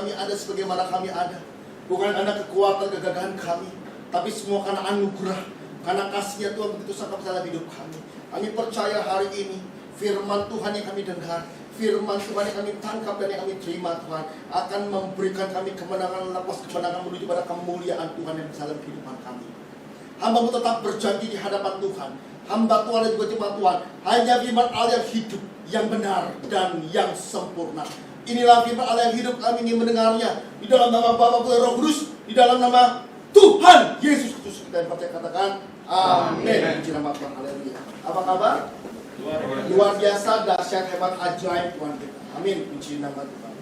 kami ada sebagaimana kami ada. Bukan karena kekuatan kegagahan kami, tapi semua karena anugerah, karena kasih-Nya Tuhan begitu sangat dalam hidup kami. Kami percaya hari ini firman Tuhan yang kami dengar, firman Tuhan yang kami tangkap dan yang kami terima Tuhan, akan memberikan kami kemenangan lepas kemenangan menuju pada kemuliaan Tuhan yang dalam kehidupan kami. Hamba-Mu tetap berjanji di hadapan Tuhan. Hamba Tuhan dan juga jemaat Tuhan, hanya firman Allah yang hidup, yang benar, dan yang sempurna. Inilah firman Allah yang hidup, kami ingin mendengarnya. Di dalam nama Bapa, Putra, Roh Kudus, di dalam nama Tuhan Yesus Kristus kita yang percaya katakan amin. Puji nama Tuhan, haleluya. Apa kabar? Luar biasa, dahsyat, hebat, ajaib Tuhan kita. Amin. Puji nama Tuhan.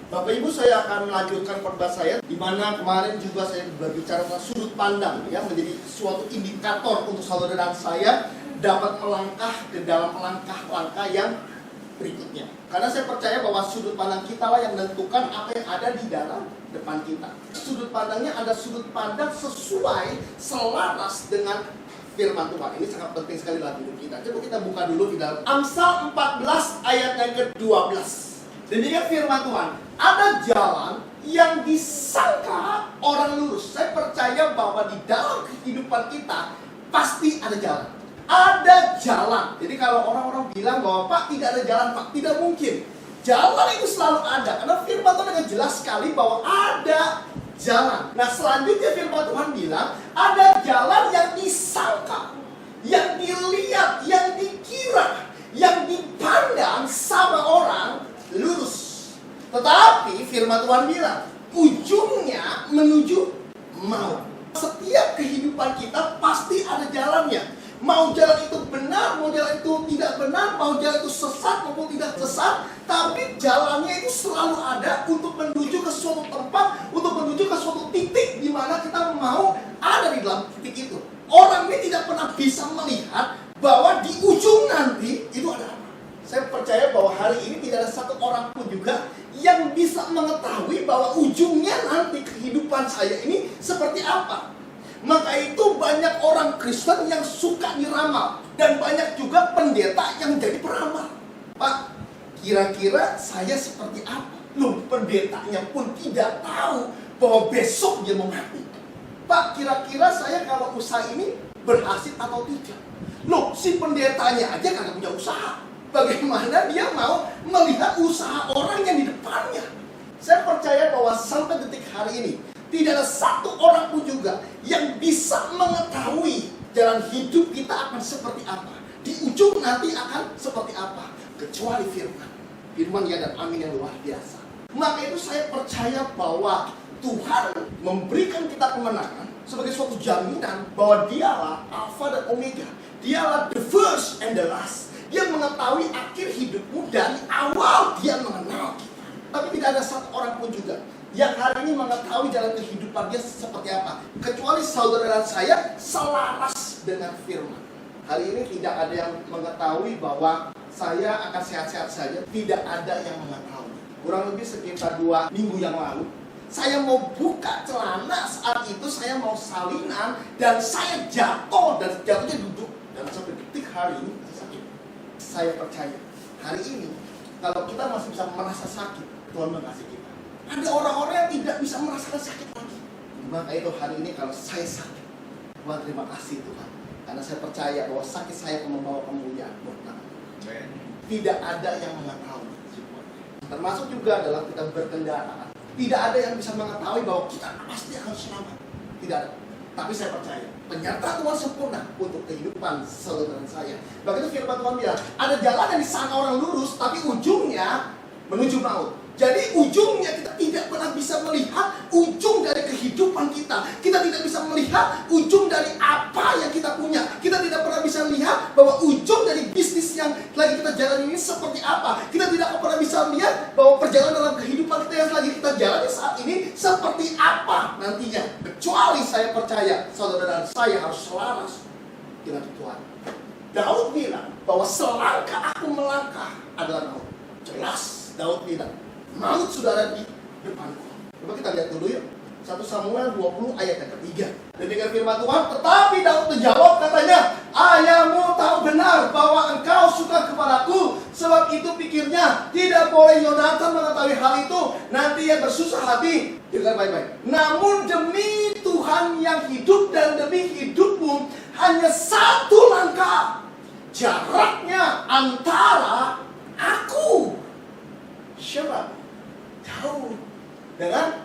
Bapak Ibu, saya akan melanjutkan khotbah saya, di mana kemarin juga saya berbicara tentang sudut pandang, ya, menjadi suatu indikator untuk saudara dan saya dapat melangkah ke dalam langkah-langkah yang berikutnya. Karena saya percaya bahwa sudut pandang kita lah yang menentukan apa yang ada di dalam depan kita. Sudut pandangnya ada sudut pandang sesuai, selaras dengan firman Tuhan. Ini sangat penting sekali dalam hidup kita. Coba kita buka dulu di dalam Amsal 14 ayat yang ke-12. Demikian firman Tuhan. Ada jalan yang disangka orang lurus. Saya percaya bahwa di dalam kehidupan kita pasti ada jalan. Ada jalan. Jadi kalau orang-orang bilang bahwa Pak tidak ada jalan, Pak, tidak mungkin. Jalan itu selalu ada. Karena firman Tuhan dengan jelas sekali bahwa ada jalan. Nah, selanjutnya firman Tuhan bilang ada jalan yang disangka, yang dilihat, yang dikira, yang dipandang sama orang lurus. Tetapi firman Tuhan bilang ujungnya menuju maut. Setiap kehidupan kita pasti ada jalannya. Mau jalan itu benar, mau jalan itu tidak benar, mau jalan itu sesat maupun tidak sesat, tapi jalannya itu selalu ada untuk menuju ke suatu tempat, untuk menuju ke suatu titik di mana kita mau ada di dalam titik itu. Orang ini tidak pernah bisa melihat bahwa di ujung nanti itu ada apa. Saya percaya bahwa hari ini tidak ada satu orang pun juga yang bisa mengetahui bahwa ujungnya nanti kehidupan saya ini seperti apa. Maka itu banyak orang Kristen yang suka diramal, dan banyak juga pendeta yang jadi peramal. Pak, kira-kira saya seperti apa? Loh, pendetanya pun tidak tahu bahwa besok dia mau mati. Pak, kira-kira saya kalau usaha ini berhasil atau tidak? Loh, si pendetanya aja kagak punya usaha. Bagaimana dia mau melihat usaha orang yang di depannya? Saya percaya bahwa sampai detik hari ini tidak ada satu orang pun juga yang bisa mengetahui jalan hidup kita akan seperti apa, di ujung nanti akan seperti apa, kecuali firman ya dan amin yang luar biasa. Maka itu saya percaya bahwa Tuhan memberikan kita kemenangan sebagai suatu jaminan bahwa dialah Alpha dan Omega, dialah the first and the last. Dia mengetahui akhir hidupmu dari awal dia mengenal kita. Tapi tidak ada satu orang pun juga yang hari ini mengetahui jalan kehidupan dia seperti apa, kecuali saudara dan saya selaras dengan firman. Hari ini tidak ada yang mengetahui bahwa saya akan sehat-sehat saja. Tidak ada yang mengetahui. Kurang lebih sekitar 2 minggu yang lalu, saya mau buka celana, saat itu saya mau salinan, dan saya jatuh, dan jatuhnya duduk. Dan sampai detik hari ini sakit. Saya percaya hari ini kalau kita masih bisa merasa sakit, Tuhan mengasihi kita. Ada orang-orang yang tidak bisa merasakan sakit lagi. Maka itu hari ini kalau saya sakit, Tuhan terima kasih Tuhan. Karena saya percaya bahwa sakit saya akan membawa kemuliaan buat nama. Tidak ada yang mengetahui. Termasuk juga dalam kita berkendara. Tidak ada yang bisa mengetahui bahwa kita pasti akan selamat. Tidak ada. Tapi saya percaya penyertaan Tuhan sempurna untuk kehidupan saudara dan saya. Begitu firman Tuhan bilang, ada jalan yang disangka orang lurus, tapi ujungnya menuju maut. Jadi ujungnya kita tidak pernah bisa melihat ujung dari kehidupan kita. Kita tidak bisa melihat ujung dari apa yang kita punya. Kita tidak pernah bisa lihat bahwa ujung dari bisnis yang lagi kita jalani ini seperti apa. Kita tidak pernah bisa lihat bahwa perjalanan dalam kehidupan kita yang lagi kita jalani saat ini seperti apa nantinya. Kecuali saya percaya saudara dan saya harus selaras dengan Tuhan. Daud bilang bahwa selangkah aku melangkah adalah maut. Jelas Daud bilang maut sudah ada di depanku. Coba kita lihat dulu ya. 1 Samuel 20 ayat yang ketiga. Dan dengan firman Tuhan, tetapi Daud menjawab katanya, ayahmu tahu benar bahwa engkau suka kepadaku Sebab itu pikirnya, tidak boleh Yonatan mengetahui hal itu, nanti ia bersusah hati. Dengar baik-baik. Namun demi Tuhan yang hidup dan demi hidupmu, hanya satu langkah jaraknya antara aku. Siapa? Jauh. Dengan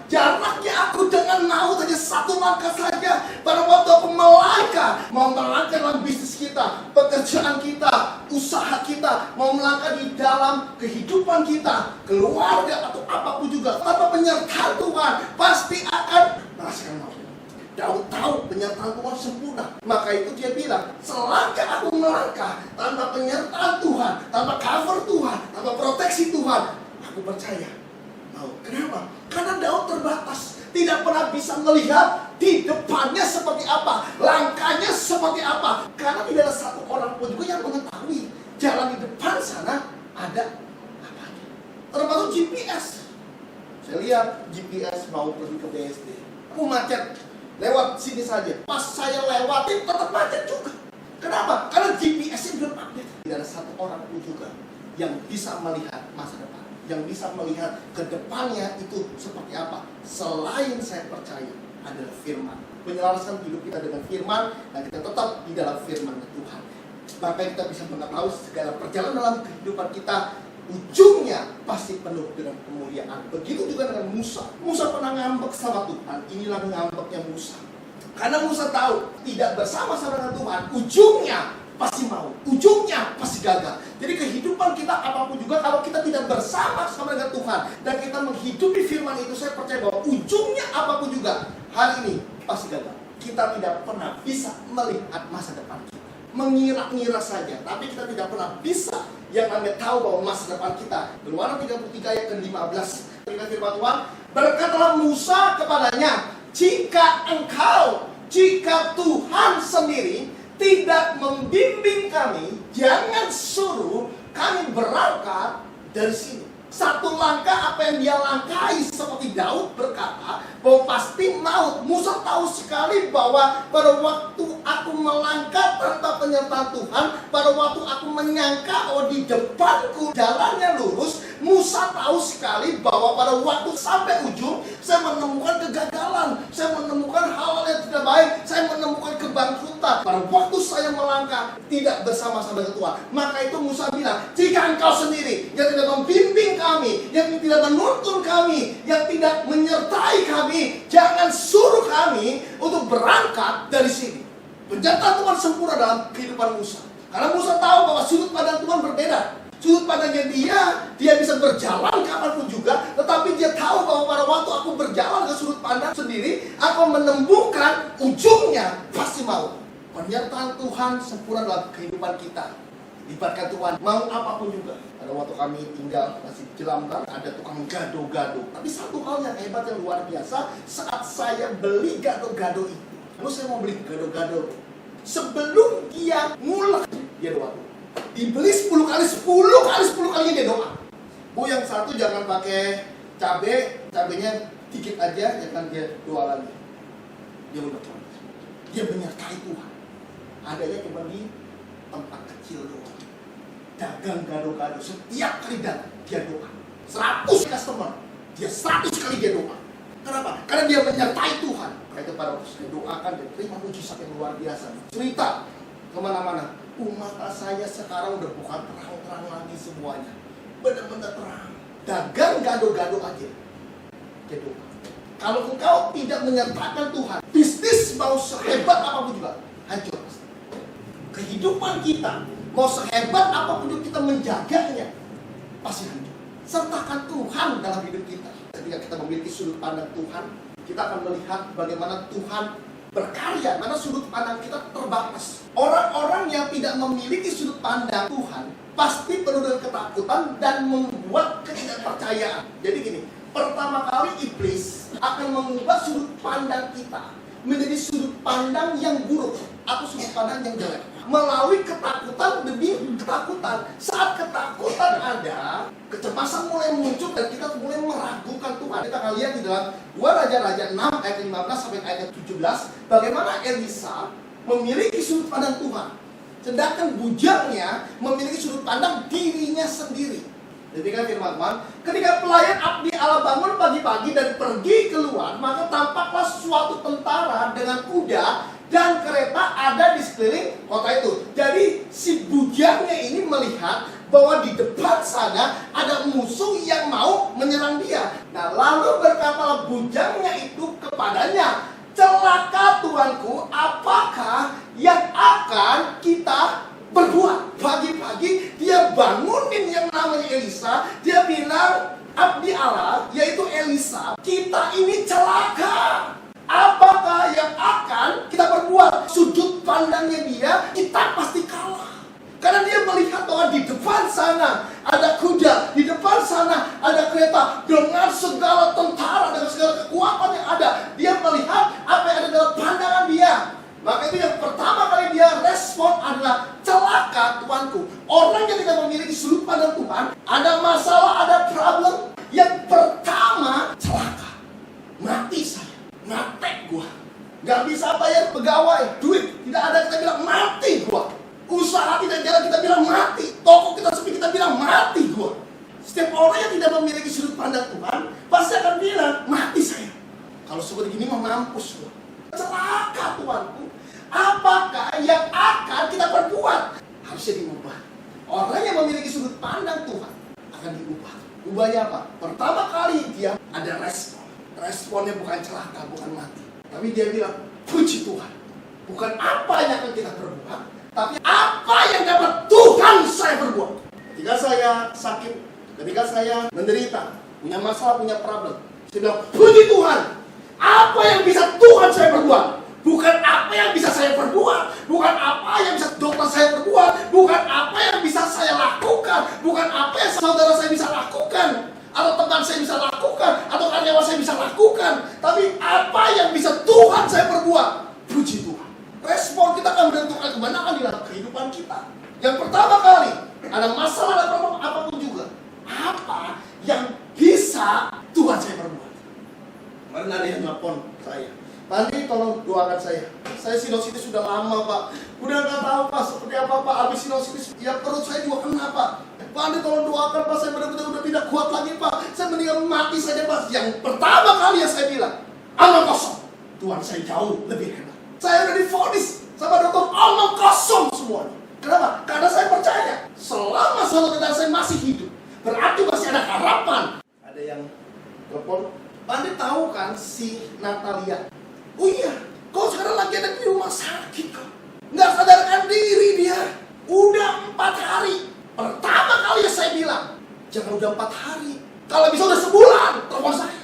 jaraknya aku dengan maut hanya satu langkah saja. Pada waktu aku melangkah, mau melangkah dalam bisnis kita, pekerjaan kita, usaha kita, mau melangkah di dalam kehidupan kita, keluarga atau apapun juga, tanpa penyertaan Tuhan pasti akan merasakan maut. Daud tahu penyertaan Tuhan sempurna. Maka itu dia bilang, selangkah aku melangkah tanpa penyertaan Tuhan, tanpa cover Tuhan, tanpa proteksi Tuhan, aku percaya maut. Kenapa? Karena Daud terbatas, tidak pernah bisa melihat di depannya seperti apa, langkahnya seperti apa. Karena tidak ada satu orang pun juga yang mengetahui jalan di depan sana ada apa. Termasuk GPS. Saya lihat GPS mau pergi ke BSD, aku macet, lewat sini saja. Pas saya lewatin tetap macet juga. Kenapa? Karena GPS ini belum update. Tidak ada satu orang pun juga yang bisa melihat masa depan, yang bisa melihat ke depannya itu seperti apa. Selain saya percaya adalah firman. Menyelaraskan hidup kita dengan firman, dan kita tetap di dalam firman Tuhan. Maka kita bisa mengetahui segala perjalanan dalam kehidupan kita, ujungnya pasti penuh dengan kemuliaan. Begitu juga dengan Musa. Musa pernah ngambek sama Tuhan. Inilah ngambeknya Musa. Karena Musa tahu tidak bersama-sama dengan Tuhan, ujungnya pasti mau, ujungnya pasti gagal. Jadi kehidupan kita apapun juga, kalau kita tidak bersama-sama dengan Tuhan dan kita menghidupi firman itu, saya percaya bahwa ujungnya apapun juga hari ini pasti gagal. Kita tidak pernah bisa melihat masa depan kita, mengira-ngira saja, tapi kita tidak pernah bisa yang namanya tahu bahwa masa depan kita. Keluaran 33 ayat ke-15, ketika firman Tuhan, berkatalah Musa kepadanya, jika Tuhan sendiri tidak membimbing kami, jangan suruh kami berangkat dari sini. Satu langkah apa yang dia langkahi, seperti Daud berkata bahwa pasti maut. Musa tahu sekali bahwa pada waktu aku melangkah tanpa penyertaan Tuhan, pada waktu aku menyangka bahwa di depanku jalannya lurus, Musa tahu sekali bahwa pada waktu sampai ujung saya menemukan kegagalan, saya menemukan hal-hal yang tidak baik, saya menemukan kebangkrutan. Pada waktu saya melangkah tidak bersama-sama dengan Tuhan, maka itu Musa bilang, jika engkau sendiri yang tidak membimbing kami, yang tidak menuntun kami, yang tidak menyertai kami, jangan suruh kami untuk berangkat dari sini. Penyertaan Tuhan sempurna dalam kehidupan Musa. Karena Musa tahu bahwa sudut pandang Tuhan berbeda. Sudut pandangnya dia bisa berjalan kapanpun juga, tetapi dia tahu bahwa pada waktu aku berjalan ke sudut pandang sendiri, aku menemukan ujungnya pasti mau. Penyertaan Tuhan sempurna dalam kehidupan kita. Libatkan Tuhan, mau apapun juga. Pada waktu kami tinggal masih Jelambar, ada tukang gado-gado. Tapi satu hal yang hebat, yang luar biasa, saat saya beli gado-gado itu, lalu saya mau beli gado-gado, sebelum dia mulai, dia doa. Dibeli 10 kali dia doa. Bu, yang satu jangan pakai cabenya dikit aja, jangan dia doa lagi. Dia berdoa. Dia menyertai Tuhan. Adanya cuma di tempat kecil doa. Dagang gado-gado, setiap kali datang dia doa. 100 customer, dia 100 kali dia doa. Kenapa? Karena dia menyertai Tuhan. Itu pada waktu saya doakan dan terima mujizat yang luar biasa. Cerita kemana-mana. Mata saya sekarang udah bukan terang-terang lagi semuanya. Benar-benar terang. Dagang gado-gado aja. Gitu. Kalau engkau tidak menyertakan Tuhan, bisnis mau sehebat apapun juga hancur. Kehidupan kita mau sehebat apapun juga kita menjaganya, pasti hancur. Sertakan Tuhan dalam hidup kita. Ketika kita memiliki sudut pandang Tuhan, kita akan melihat bagaimana Tuhan berkarya, karena sudut pandang kita terbatas. Orang-orang yang tidak memiliki sudut pandang Tuhan pasti penuh dengan ketakutan dan membuat ketidakpercayaan. Jadi gini, pertama kali iblis akan mengubah sudut pandang kita menjadi sudut pandang yang buruk atau sudut pandang yang jelek melalui ketakutan demi ketakutan. Saat ketakutan ada, kecemasan mulai muncul dan kita mulai meragukan Tuhan. Kita akan lihat di dalam 2 Raja-Raja 6 ayat 15 sampai ayat 17 bagaimana Elisa memiliki sudut pandang Tuhan. Sedangkan bujangnya memiliki sudut pandang dirinya sendiri. Demikian firman Tuhan. Ketika pelayan abdi Allah bangun pagi-pagi dan pergi keluar, maka tampaklah suatu tentara dengan kuda dan kereta ada di sekeliling kota itu. Jadi si bujangnya ini melihat bahwa di depan sana ada musuh yang mau menyerang dia. Nah, lalu berkatalah bujangnya itu kepadanya, "Celaka tuanku, apakah yang akan kita berbuat?" Pagi-pagi dia bangunin yang namanya Elisa. Dia bilang, abdi Allah, yaitu Elisa, "Kita ini celaka. Apakah yang akan kita berbuat?" Sudut pandangnya dia, kita pasti kalah. Karena dia melihat bahwa di depan sana ada kuda, di depan sana ada kereta dengan segala tentara, dengan segala kekuatan yang ada. Dia melihat apa yang ada dalam pandangan dia. Maka itu yang pertama kali dia respon adalah, "Celaka tuanku." Orang yang tidak memiliki sudut pandang Tuhan, ada masalah, ada problem. Yang pertama, celaka. Mati saya, mati gua. Gak bisa bayar pegawai, duit tidak ada, kita bilang mati gua. Usaha tidak jalan, kita bilang mati. Toko kita sepi, kita bilang mati gua. Setiap orang yang tidak memiliki sudut pandang Tuhan pasti akan bilang, mati saya. Kalau seperti ini mau mampus gua. Celaka tuanku. Apakah yang akan kita perbuat? Harusnya diubah. Orang yang memiliki sudut pandang Tuhan akan diubah. Ubahnya apa? Pertama kali dia ada respon. Responnya bukan celaka, bukan mati. Tapi dia bilang, puji Tuhan. Bukan apa yang akan kita perbuat, tapi apa yang dapat Tuhan saya perbuat. Ketika saya sakit, ketika saya menderita, punya masalah, punya problem, saya bilang, puji Tuhan. Apa yang bisa Tuhan saya perbuat? Bukan apa yang bisa saya perbuat, bukan apa yang bisa dokter saya perbuat, bukan apa yang bisa saya lakukan, bukan apa yang saudara saya bisa lakukan, atau teman saya bisa lakukan, atau karyawan saya bisa lakukan, tapi apa yang bisa Tuhan saya perbuat. Puji Tuhan. Respon kita akan menentukan kemenangan di dalam kehidupan kita. Yang pertama kali, ada masalah, ada problem, apapun juga, apa yang bisa Tuhan saya perbuat. Kemarin ada yang nelfon saya, "Pak Andri, tolong doakan saya. Saya sinusitis sudah lama, Pak. Udah nggak tahu, Pak, seperti apa, Pak. Habis sinusitis, ya perut saya juga kena, Pak. Pak Andri, tolong doakan, Pak. Saya benar-benar udah tidak kuat lagi, Pak. Saya mendingan mati saja, Pak." Yang pertama kali yang saya bilang, omong kosong. Tuhan saya jauh lebih hebat. Saya udah divonis sama dokter, omong kosong semuanya. Kenapa? Karena saya percaya, selama saudara saya masih hidup, berarti masih ada harapan. Ada yang telepon, "Pak Andri, tahu kan si Natalia?" "Oh iya, kok sekarang lagi ada di rumah sakit kok. Nggak sadarkan diri dia. Udah 4 hari. Pertama kali saya bilang, jangan udah 4 hari. Kalau bisa udah sebulan, telepon saya.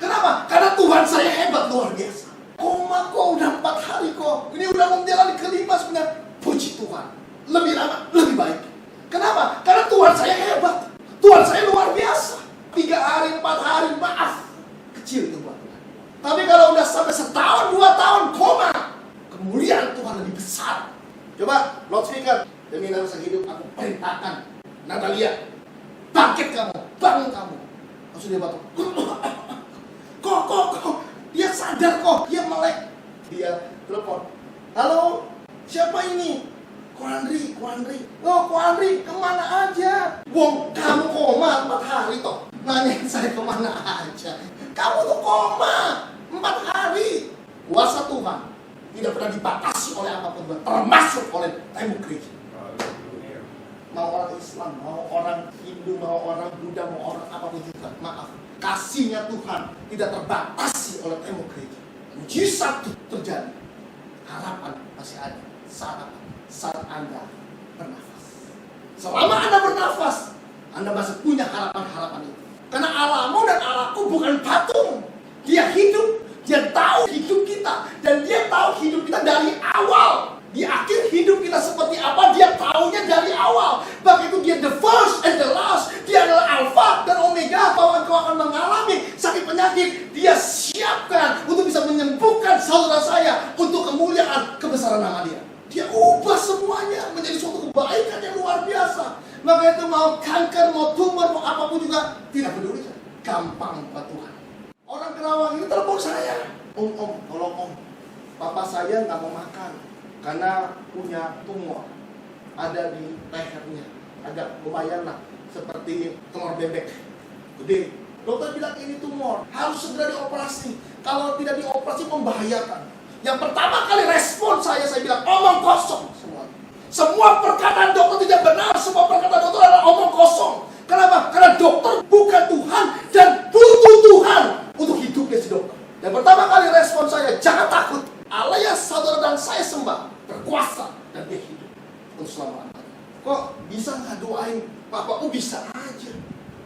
Kenapa? Karena Tuhan saya hebat, luar biasa. Koma kok udah 4 hari kok. Ini udah menjalani kelima sebenarnya. Puji Tuhan. Lebih lama, lebih baik. Kenapa? Karena Tuhan saya hebat. Tuhan saya luar biasa. 3 hari, 4 hari, maaf. Kecil itu buat Tuhan. Tapi kalau udah sampai 1 tahun, 2 tahun, koma, kemuliaan Tuhan lebih besar. Coba, loudspeaker. Demi nama sang hidup, aku perintahkan Natalia, bangkit kamu, bangun kamu. Langsung dia batuk. Kok, dia sadar kok, dia melek. Dia telepon, "Halo, siapa ini?" Ko Andri. "Oh, Ko Andri, kemana aja? Wong, kamu koma 4 hari toh. Nanyain saya kemana aja. Kamu tuh koma 4 hari. Kuasa Tuhan tidak pernah dibatasi oleh apapun, termasuk oleh tembok gereja. Mau orang Islam, mau orang Hindu, mau orang Buddha, mau orang apapun juga, maaf, kasihnya Tuhan tidak terbatasi oleh tembok gereja. Mujizat terjadi, harapan masih ada saat Anda bernafas. Selama Anda bernafas, Anda masih punya harapan-harapan itu. Karena Allahmu dan Allahku bukan patung. Dia hidup, dia tahu hidup kita, dan dia tahu hidup kita dari awal. Di akhir hidup kita seperti apa, dia tahunya dari awal. Begitu dia the first and the last. Dia adalah Alpha dan Omega. Bahwa engkau akan mengalami sakit penyakit, dia siapkan untuk bisa menyembuhkan saudara saya untuk kemuliaan kebesaran nama dia. Dia ubah semuanya menjadi suatu kebaikan yang luar biasa. Maka itu mau kanker, mau tumor, mau apapun juga, tidak peduli. Gampang buat Tuhan. Orang Kerawang ini telepon saya, Om, tolong Om, papa saya nggak mau makan karena punya tumor. ada di lehernya. Agak lumayan lah, seperti telur bebek. Gede. Dokter bilang ini tumor, harus segera dioperasi. Kalau tidak dioperasi membahayakan. Yang pertama kali respon saya bilang omong kosong semua. Semua perkataan dokter tidak benar, semua perkataan dokter adalah omong kosong. Kenapa? Karena dokter bukan Tuhan dan butuh Tuhan untuk hidupnya si dokter. Dan pertama kali respon saya, jangan takut. Allah yang saudara dan saya sembah berkuasa dan dia hidup untuk selama-lamanya. Kok bisa nggak doain? Bapakmu bisa aja.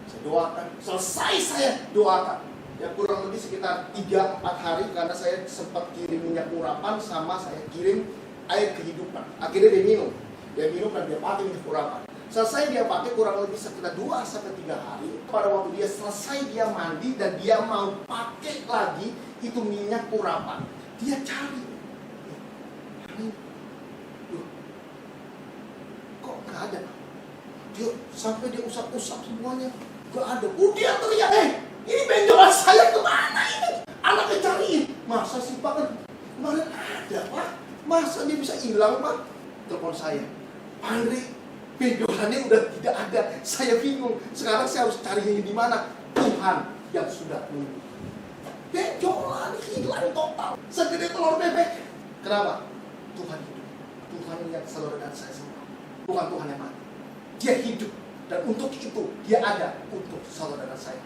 Saya doakan, selesai saya doakan. Ya kurang lebih sekitar 3-4 hari karena saya sempat kirim minyak urapan sama saya kirim air kehidupan. Akhirnya dia minum dan dia pakai minyak urapan. Selesai dia pakai kurang lebih sekitar 2-3 hari. Pada waktu dia selesai dia mandi dan dia mau pakai lagi itu minyak urapan. Dia cari. Kok nggak ada? Dia sampai dia usap-usap semuanya. Nggak ada. Dia teriak, ini benjolan saya kemana ini? Anaknya cariin. Masa sih Pak? Kemarin ada Pak. Masa dia bisa hilang Pak? Telepon saya. Pak Andre, benjolannya udah tidak ada. Saya bingung. Sekarang saya harus carinya di mana? Tuhan yang sudah menunggu. Benjolan hilang total. Segede telur bebek. Kenapa? Tuhan hidup. Tuhan yang saudara dan saya semua. Bukan Tuhan yang mati. Dia hidup. Dan untuk itu dia ada untuk saudara dan saya.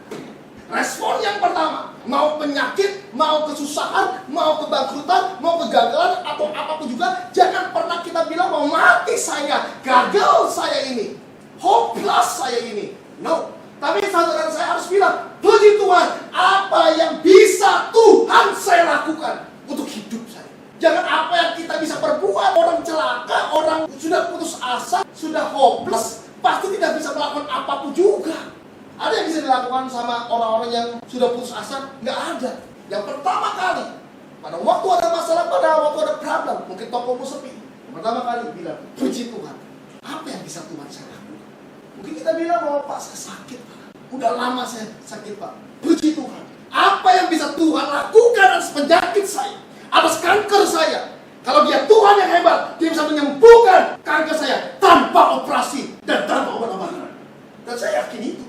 Respon yang pertama, mau penyakit, mau kesusahan, mau kebangkrutan, mau kegagalan, atau apapun juga, jangan pernah kita bilang mau mati saya, gagal saya ini, hopeless saya ini. No. Tapi saudara saya harus bilang, puji Tuhan, apa yang bisa Tuhan saya lakukan untuk hidup saya. Jangan apa yang kita bisa perbuat, orang celaka, orang sudah putus asa, sudah hopeless, pasti tidak bisa melakukan apapun juga. Ada yang bisa dilakukan sama orang-orang yang sudah putus asa? Nggak ada. Yang pertama kali, pada waktu ada masalah, pada waktu ada problem, mungkin tokomu sepi. Yang pertama kali bilang, puji Tuhan, apa yang bisa Tuhan saya lakukan? Mungkin kita bilang bahwa Pak saya sakit, Pak. Udah lama saya sakit Pak. Puji Tuhan, apa yang bisa Tuhan lakukan atas penyakit saya, atas kanker saya? Kalau dia Tuhan yang hebat, dia bisa menyembuhkan kanker saya tanpa operasi dan tanpa obat-obatan. Dan saya yakin itu.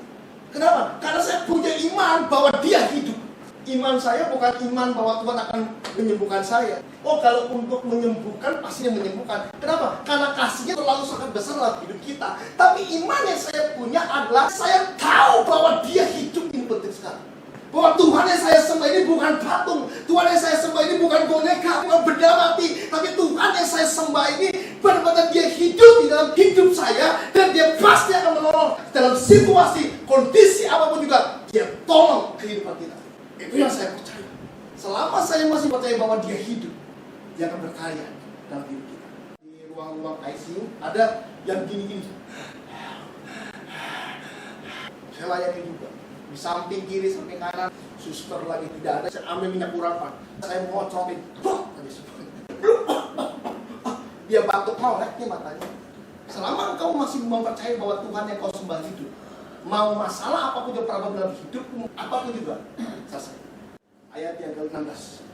Kenapa? Karena saya punya iman bahwa dia hidup. Iman saya bukan iman bahwa Tuhan akan menyembuhkan saya. Oh, kalau untuk menyembuhkan, pastinya menyembuhkan. Kenapa? Karena kasihnya terlalu sangat besar dalam hidup kita. Tapi iman yang saya punya adalah saya tahu bahwa dia hidup. Ini penting sekali. Bahwa Tuhan yang saya sembah ini bukan patung. Tuhan yang saya sembah ini bukan boneka, bukan benda mati. Tapi Tuhan yang saya sembah ini benar-benar dia hidup di dalam hidup saya. Dan dia pasti akan menolong dalam situasi, kondisi apapun juga. Dia tolong kehidupan kita. Itu yang saya percaya. Selama saya masih percaya bahwa dia hidup, dia akan berkarya dalam hidup kita. Di ruang-ruang ICU ada yang gini-gini. Saya layani juga. Di samping kiri, samping kanan, suster lagi tidak ada. Saya ambil minyak urapan. Saya mau cobain. Dia batuk melek nih matanya. Selama engkau masih mempercayai bahwa Tuhan yang kau sembah hidup, mau masalah apapun yang problem dalam hidupmu, apapun juga, selesai. Ayat yang ke-16.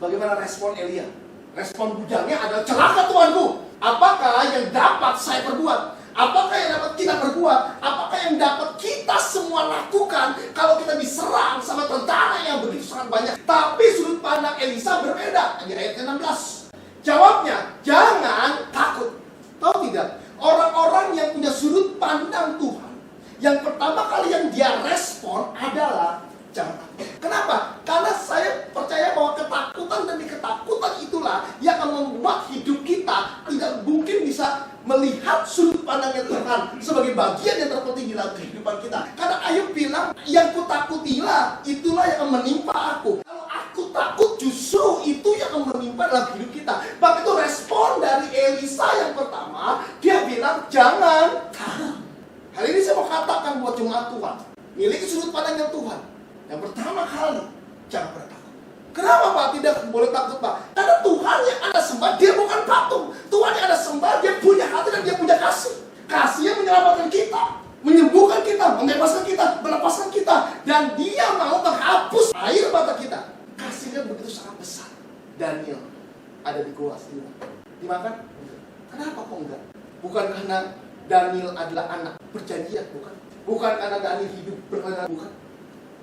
Bagaimana respon Elia? Respon bujangnya adalah, celaka Tuanku. Apakah yang dapat saya perbuat? Apakah yang dapat kita perbuat? Apakah yang dapat kita semua lakukan kalau kita diserang sama tentara yang begitu sangat banyak? Tapi sudut pandang Elisa berbeda. Di ayat ke-16. Jawabnya, jangan takut. Tahu tidak? Orang-orang yang punya sudut pandang Tuhan, yang pertama kali yang dia respon adalah jangan takut. Kenapa? Karena saya percaya bahwa ketakutan demi ketakutan itulah yang akan membuat hidup kita tidak mungkin bisa melihat sudut pandangnya Tuhan sebagai bagian yang terpenting di dalam kehidupan kita. Karena Ayub bilang, yang kutakutilah itulah yang akan menimpa aku. Kalau aku takut, justru itu yang akan menimpa dalam hidup kita. Maka itu respon dari Elisa yang pertama, dia bilang jangan takut. Hari ini saya mau katakan buat jemaat Tuhan, miliki sudut pandang yang Tuhan. Yang pertama kali, jangan pernah takut. Kenapa Pak tidak boleh takut Pak? Karena Tuhan yang Anda sembah, dia bukan patung. Tuhan yang Anda sembah, dia punya hati dan dia punya kasih. Kasihnya menyelamatkan kita, menyembuhkan kita, membebaskan kita, melepaskan kita. Dan dia mau menghapus air mata kita. Kasihnya begitu sangat besar. Daniel ada di gua sendiri. Dimakan? Kenapa kok enggak? Bukan karena Daniel adalah anak perjanjian, bukan. Bukan karena Daniel hidup berkenan, bukan.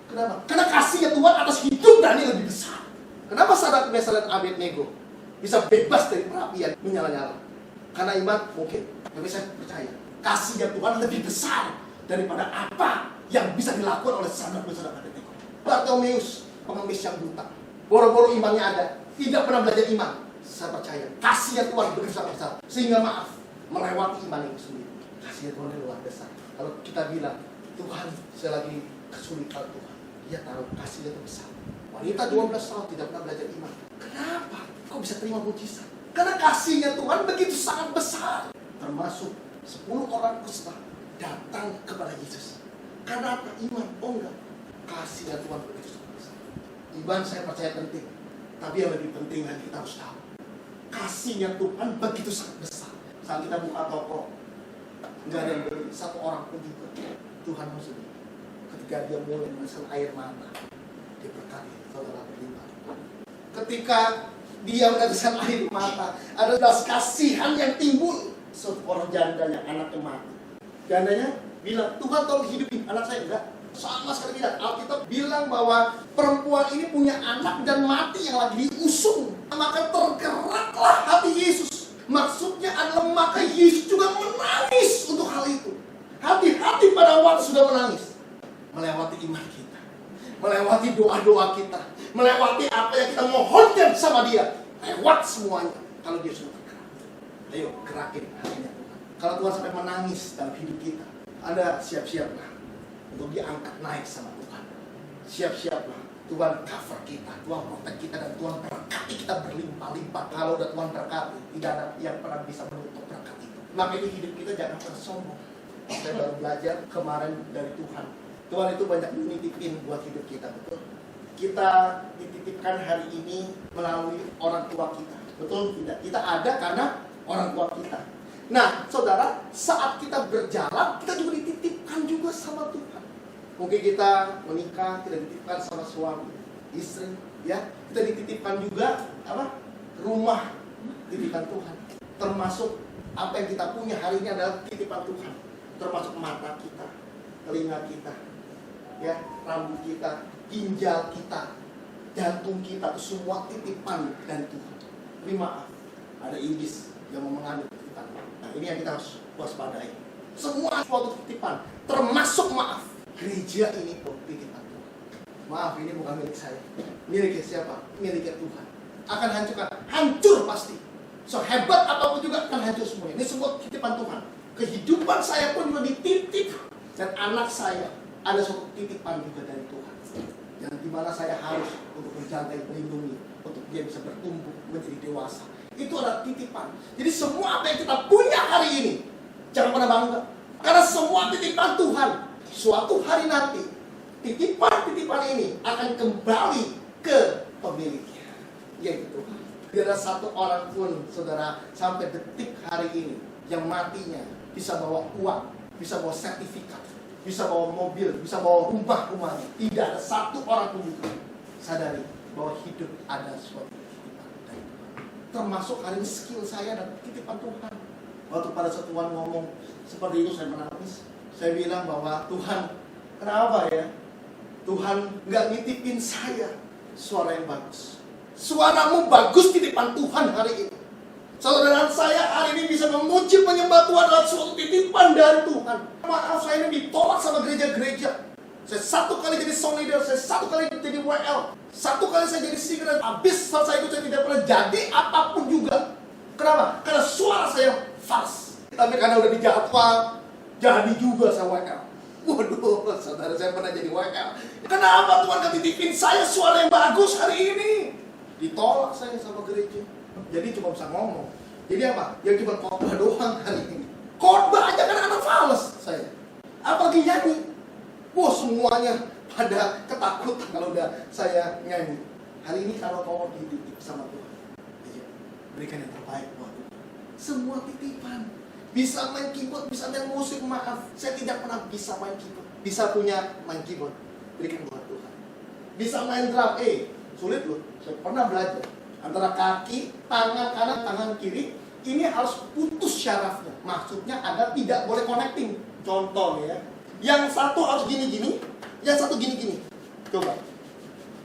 Kenapa? Karena kasihnya Tuhan atas hidup Daniel lebih besar. Kenapa Sadrak, Mesak dan Abednego bisa bebas dari perapian menyala-nyala? Karena iman mungkin, tapi saya percaya kasihnya Tuhan lebih besar daripada apa yang bisa dilakukan oleh Sadrak, Mesak dan Abednego. Bartimeus, pengemis yang buta, boro-boro imannya ada, tidak pernah belajar iman. Saya percaya kasihnya Tuhan begitu sangat besar, sehingga maaf melewati iman itu sendiri. Kasihnya Tuhan itu luar biasa. Kalau kita bilang Tuhan, saya lagi kesulitan Tuhan, dia tahu kasihnya itu besar. Wanita 12 tahun tidak pernah belajar iman. Kenapa? Kok bisa terima mujizat? Karena kasihnya Tuhan begitu sangat besar. Termasuk 10 orang kusta datang kepada Yesus. Karena apa? Iman. Oh enggak, kasihnya Tuhan begitu sangat besar. Iman saya percaya penting, tapi yang lebih penting lagi kita harus tahu kasihnya Tuhan begitu sangat besar. Saat kita buka toko, nggak ada yang beli, satu orang pun juga. Tuhan maksudnya, ketika dia mulai menghasilkan air mata, dia berkati saudara berlimpah. Ketika dia menghasilkan air mata, ada belas kasihan yang timbul. Seorang janda yang anaknya mati, jandanya bilang, Tuhan tolong hidupin anak saya. Enggak, sama sekali tidak. Alkitab bilang bahwa perempuan ini punya anak dan mati yang lagi diusung. Maka tergeraklah hati Yesus. Maksudnya adalah maka Yesus juga menangis untuk hal itu. Hati-hati pada waktu sudah menangis, melewati iman kita, melewati doa-doa kita, melewati apa yang kita mohonkan sama dia, lewat semuanya. Kalau dia sudah bergerak, ayo gerakin hatinya Tuhan. Kalau Tuhan sampai menangis dalam hidup kita, Anda siap-siaplah untuk diangkat naik sama Tuhan. Siap-siaplah Tuhan cover kita, Tuhan protect kita, dan Tuhan berkati kita berlimpah-limpah. Kalau udah Tuhan berkati, tidak ada yang pernah bisa menutup berkat itu. Makanya hidup kita jangan pernah sombong. Saya baru belajar kemarin dari Tuhan. Tuhan itu banyak menitipin buat hidup kita, betul? Kita dititipkan hari ini melalui orang tua kita, betul tidak? Kita ada karena orang tua kita. Nah, saudara, saat kita berjalan, kita juga dititipkan juga sama Tuhan. Mungkin kita menikah, kita dititipkan sama suami, istri, ya. Kita dititipkan juga apa? Rumah, titipan Tuhan. Termasuk apa yang kita punya hari ini adalah titipan Tuhan. Termasuk mata kita, telinga kita, ya, rambut kita, ginjal kita, jantung kita, itu semua titipan dari Tuhan. Tapi maaf, ada iblis yang mau mengambil titipan. Nah, ini yang kita harus waspadai. Semua suatu titipan, termasuk maaf, gereja ini pun titipan Tuhan. Maaf, ini bukan milik saya. Miliknya siapa? Miliknya Tuhan. Akan hancur pasti. So hebat apapun juga akan hancur semuanya. Ini semua titipan Tuhan. Kehidupan saya pun juga dititip, dan anak saya ada suatu titipan juga dari Tuhan. Yang dimana saya harus untuk menjaga, melindungi, untuk dia bisa bertumbuh menjadi dewasa. Itu adalah titipan. Jadi semua apa yang kita punya hari ini, jangan pernah bangga, karena semua titipan Tuhan. Suatu hari nanti, titipan-titipan ini akan kembali ke pemiliknya, yaitu Tuhan. Tidak ada satu orang pun, saudara, sampai detik hari ini yang matinya bisa bawa uang, bisa bawa sertifikat, bisa bawa mobil, bisa bawa rumahnya. Tidak ada satu orang pun juga sadari bahwa hidup ada suatu titipan dari Tuhan. Termasuk hari ini skill saya dan titipan Tuhan. Waktu pada saat Tuhan ngomong seperti itu, saya menangis. Saya bilang bahwa Tuhan, kenapa ya? Tuhan nggak nitipin saya suara yang bagus. Suaramu bagus, titipan Tuhan hari ini. Saudara saya hari ini bisa memuji menyembah Tuhan adalah suatu titipan dari Tuhan. Maaf, saya ini ditolak sama gereja-gereja. Saya satu kali jadi song leader, saya satu kali jadi WL, satu kali saya jadi singer, habis selesai itu saya tidak pernah jadi apapun juga. Kenapa? Karena suara saya false. Tapi karena udah dijadwal, jadi juga saya WL. Waduh, saudara, saya pernah jadi WL. Kenapa Tuhan ketitipin saya suara yang bagus hari ini? Ditolak saya sama gereja. Jadi cuma bisa ngomong. Jadi apa? Ya cuma khotbah doang hari ini. Khotbah aja kan anak fals saya. Apalagi nyanyi. Wah, semuanya pada ketakutan kalau udah saya nyanyi. Hari ini kalau kau dititip sama Tuhan, aja berikan yang terbaik buat Tuhan. Semua titipan. Bisa main keyboard, bisa main musik, maaf, saya tidak pernah bisa main keyboard. Bisa punya main keyboard, berikan buat Tuhan. Bisa main drum, sulit loh. Saya pernah belajar antara kaki, tangan kanan, tangan kiri, ini harus putus putus syarafnya. Maksudnya Anda tidak boleh connecting. Contoh ya, yang satu harus gini-gini, yang satu gini-gini. Coba,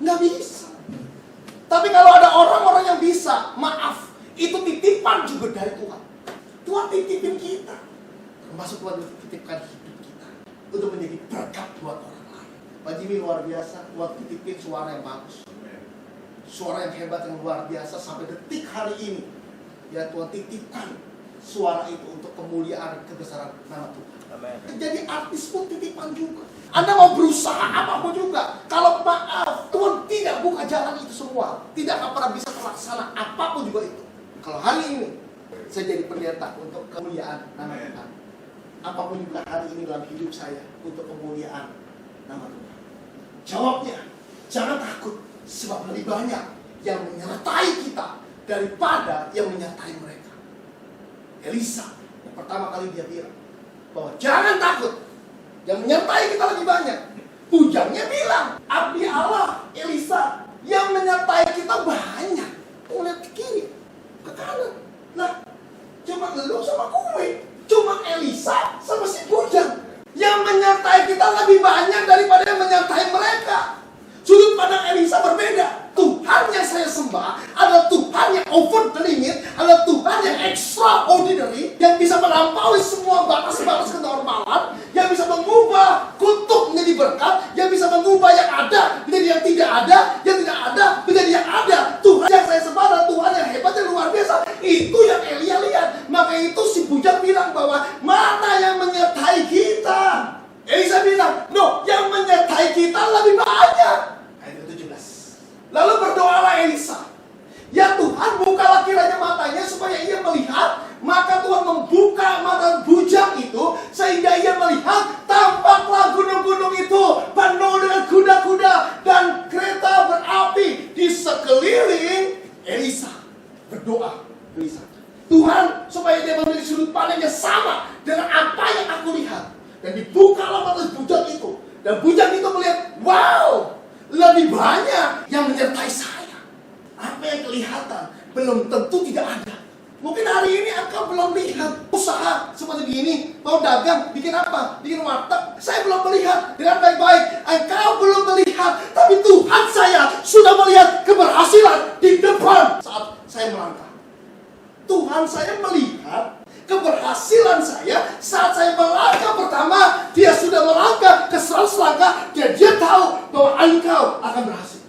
nggak bisa. Tapi kalau ada orang-orang yang bisa, maaf, itu titipan juga dari Tuhan. Tuhan titipin kita, termasuk Tuhan titipkan hidup kita untuk menjadi berkat buat orang lain. Pak Jimmy luar biasa, Tuhan titipin suara yang bagus, suara yang hebat, yang luar biasa sampai detik hari ini. Ya Tuhan titipkan suara itu untuk kemuliaan kebesaran nama Tuhan. Amen. Jadi artis pun titipan juga. Anda mau berusaha apapun juga, kalau maaf Tuhan tidak buka jalan itu semua, tidak akan pernah bisa terlaksana apapun juga itu. Kalau hari ini saya jadi pendeta untuk kemuliaan nama Tuhan, apapun juga hari ini dalam hidup saya untuk kemuliaan nama Tuhan. Jawabnya, jangan takut, sebab lebih banyak yang menyertai kita daripada yang menyertai mereka. Elisa, yang pertama kali dia bilang bahwa jangan takut, yang menyertai kita lebih banyak. Bujangnya bilang, abdi Allah, Elisa, yang menyertai kita banyak. Lihat ke kiri, ke kanan. Nah, cuma lu sama kue, cuma Elisa sama si bujang. Yang menyertai kita lebih banyak daripada yang menyertai mereka. Sudut pandang Elisa berbeda. Tuhan yang saya sembah adalah Tuhan yang over the limit, adalah Tuhan yang extraordinary, yang bisa melampaui semua batas-batas kenormalan, yang bisa mengubah kutuk menjadi berkat, yang bisa mengubah yang ada menjadi yang tidak ada, yang tidak ada menjadi yang ada. Tuhan yang saya sembah adalah Tuhan yang hebat, yang luar biasa. Itu yang Elia lihat. Maka itu si bujang bilang bahwa mana yang menyertai kita. Elisa bilang, no, yang menyertai kita lebih banyak. Ayat 17. Lalu berdoalah Elisa, ya Tuhan, bukalah kiranya matanya supaya ia melihat. Maka Tuhan membuka mata bujang itu sehingga ia melihat. Tampaklah gunung-gunung itu penuh dengan kuda-kuda dan kereta berapi di sekeliling Elisa. Berdoa Elisa, Tuhan, supaya dia memiliki sudut pandang yang sama dengan apa yang aku lihat. Dan dibukalah mata bujang itu, dan bujang itu melihat, wow, lebih banyak yang menyertai saya. Apa yang kelihatan belum tentu tidak ada. Mungkin hari ini engkau belum lihat usaha seperti ini, mau dagang, bikin apa? Bikin warteg. Saya belum melihat dengan baik-baik. Engkau belum melihat, tapi Tuhan saya sudah melihat keberhasilan di depan saat saya melangkah. Tuhan saya melihat keberhasilan saya saat saya melangkah pertama. Dia sudah melangkah ke 100 langkah, dan dia tahu bahwa engkau akan berhasil.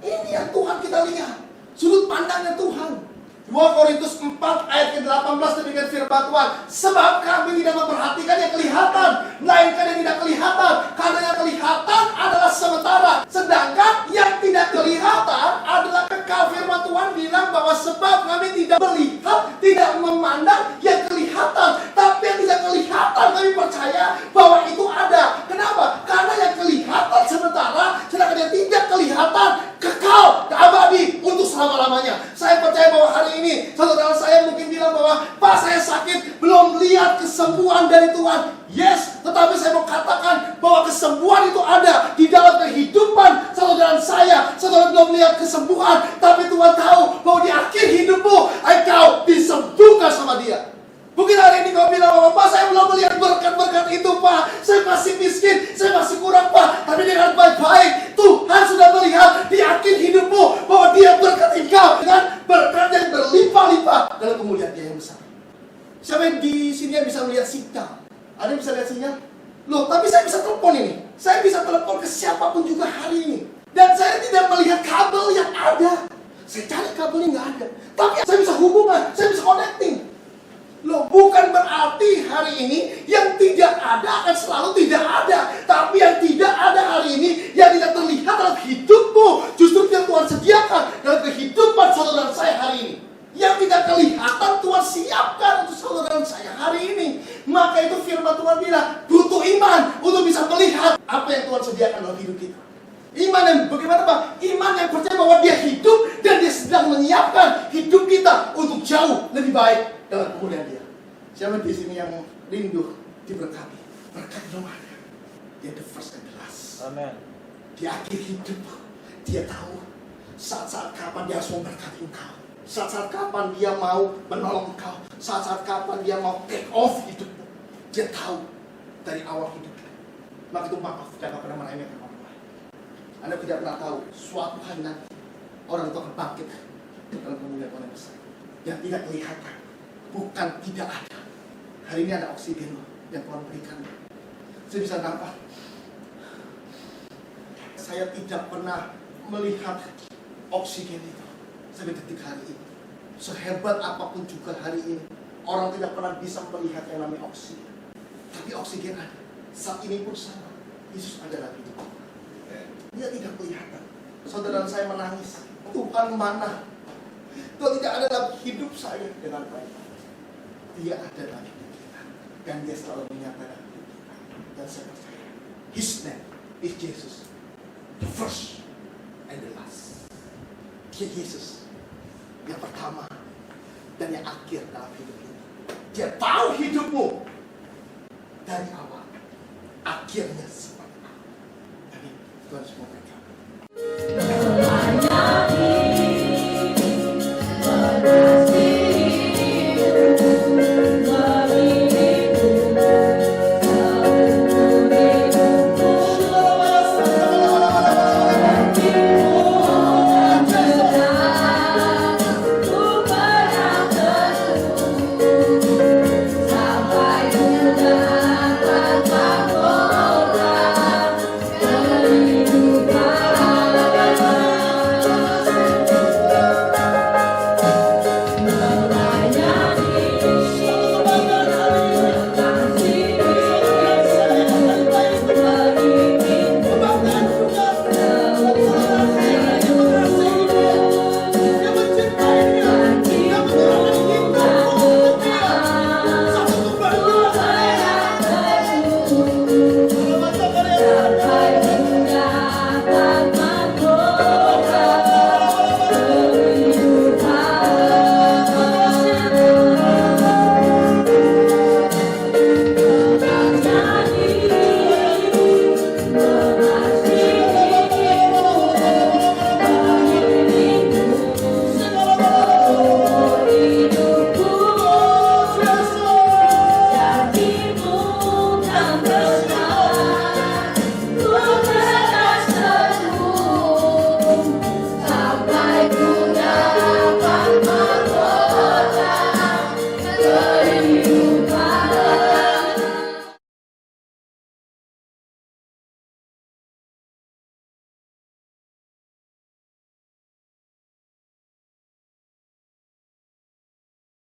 Ini yang Tuhan kita lihat, sudut pandangnya Tuhan. 2 Korintus 4 ayat ke-18 demikian firman Tuhan, sebab kami tidak memperhatikan yang kelihatan, melainkan yang tidak kelihatan, karena yang kelihatan adalah sementara, sedangkan yang tidak kelihatan adalah kekal. Firman Tuhan bilang bahwa sebab kami tidak melihat, tidak memandang yang kelihatan, tapi yang tidak kelihatan kami percaya bahwa itu ada. Kenapa? Karena yang kelihatan sementara, sedangkan yang tidak kelihatan kekal, abadi untuk selama-lamanya. Saya percaya bahwa hari ini saudara saya mungkin bilang bahwa, Pak, saya sakit, belum lihat kesembuhan dari Tuhan. Yes, tetapi saya mau katakan bahwa kesembuhan itu ada di dalam kehidupan saudara saya. Saudara belum lihat kesembuhan, tapi Tuhan tahu bahwa di akhir hidupmu engkau disembuhkan sama Dia. Mungkin hari ini kau bilang bahwa, Pak, saya belum melihat berkat-berkat itu, Pak. Saya masih miskin, saya masih kurang, Pak. Tapi dengan baik-baik, Tuhan sudah melihat di akhir hidupmu bahwa Dia berkat engkau dengan berkat yang berlimpah-limpah dalam kemuliaan Dia yang besar. Siapa yang di sini yang bisa melihat sinyal? Ada yang bisa lihat sinyal? Loh, tapi saya bisa telepon ini. Saya bisa telepon ke siapapun juga hari ini. Dan saya tidak melihat kabel yang ada. Saya cari kabelnya nggak ada. Tapi saya bisa hubungan, saya bisa connecting. Loh, bukan berarti hari ini yang tidak ada akan selalu tidak ada. Tapi yang tidak ada hari ini, yang tidak terlihat dalam hidupmu, justru yang Tuhan sediakan dalam kehidupan saudara saya hari ini. Yang tidak kelihatan Tuhan siapkan untuk saudara saya hari ini. Maka itu firman Tuhan bilang, butuh iman untuk bisa melihat apa yang Tuhan sediakan dalam hidup kita. Iman yang bagaimana, Pak? Iman yang percaya bahwa Dia hidup dan Dia sedang menyiapkan hidup kita untuk jauh lebih baik dalam kemuliaan Dia. Siapa di sini yang rindu diberkati? Berkat belum ada. Dia the first and the last. Amen. Di akhir hidup, Dia tahu saat-saat kapan Dia harus memberkati engkau. Saat-saat kapan dia mau menolong engkau. Saat-saat kapan dia mau take off hidupmu. Dia tahu dari awal hidupmu. Maka itu maaf, jangan pernah meremehkan orang lain. Anda tidak pernah tahu suatu hari nanti orang itu akan bangkit dalam kemuliaan Tuhan yang besar. Yang tidak kelihatan, bukan tidak ada. Hari ini ada oksigen yang Tuhan berikan. Saya bisa nampak. Saya tidak pernah melihat oksigen itu sampai detik hari ini. Sehebat apapun juga hari ini, orang tidak pernah bisa melihat yang namanya oksigen. Tapi oksigen ada. Saat ini pun sama. Yesus ada lagi. Dia tidak kelihatan. Saudara saya menangis. Tuhan mana? Tuhan tidak ada dalam hidup saya dengan baik. Dia ada dalam hidup kita. Dan dia selalu menyata dalam hidup kita. Dan saya percaya. His name is Jesus. The first and the last. Dia Yesus. Yang pertama dan yang akhir dalam hidup kita. Dia tahu hidupmu dari awal. Akhirnya seperti apa. Amin. Tuhan semua.